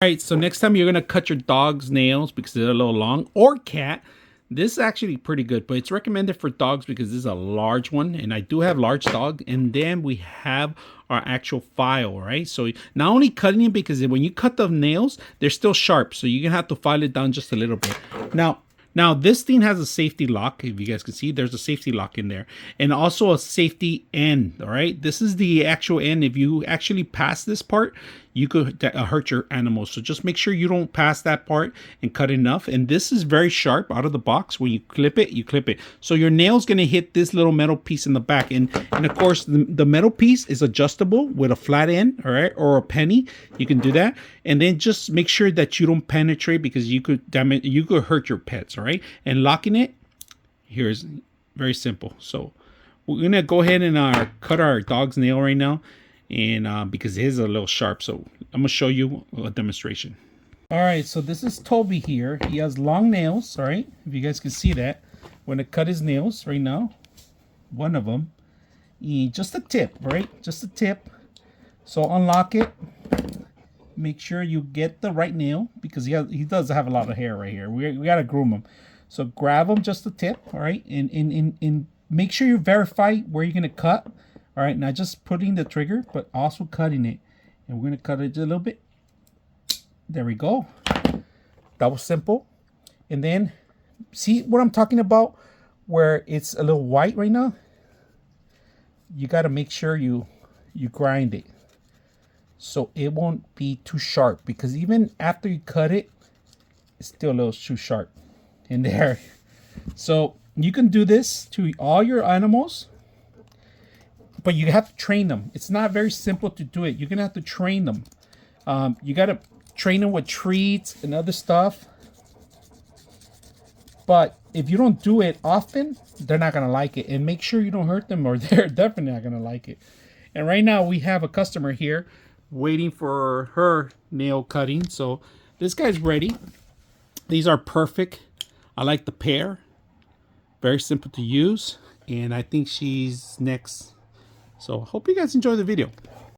All right, so next time you're gonna cut your dog's nails because they're a little long, or cat, this is actually pretty good, but it's recommended for dogs because this is a large one, and I do have large dog. And then we have our actual file, right? So not only cutting it, because when you cut the nails, they're still sharp, so you're gonna have to file it down just a little bit. Now this thing has a safety lock. If you guys can see, there's a safety lock in there, and also a safety end. All right, this is the actual end. If you actually pass this part, you could hurt your animals. So just make sure you don't pass that part and cut enough. And this is very sharp out of the box. When you clip it. So your nail's gonna hit this little metal piece in the back, and of course the metal piece is adjustable with a flat end, all right, or a penny. You can do that, and then just make sure that you don't penetrate, because you could damage, you could hurt your pets. All right, and locking it here is very simple. So we're gonna go ahead and cut our dog's nail right now, and because it is a little sharp, so I'm gonna show you a demonstration. All right, so this is Toby here. He has long nails. All right, if you guys can see that, we're gonna cut his nails right now, one of them, just a tip, right, just a tip. So unlock it, make sure you get the right nail, because he does have a lot of hair right here. We gotta groom him. So grab him just the tip, all right, and make sure you verify where you're gonna cut. All right, not just putting the trigger, but also cutting it. And we're gonna cut it a little bit. There we go. That was simple. And then, see what I'm talking about, where it's a little white right now? You gotta make sure you grind it, so it won't be too sharp, because even after you cut it, it's still a little too sharp in there. So you can do this to all your animals, but you have to train them. It's not very simple to do it. You're gonna have to train them. You gotta train them with treats and other stuff. But if you don't do it often, they're not gonna like it. And make sure you don't hurt them, or they're definitely not gonna like it. And right now we have a customer here waiting for her nail cutting. So this guy's ready. These are perfect. I like the pair. Very simple to use. And I think she's next. So hope you guys enjoy the video.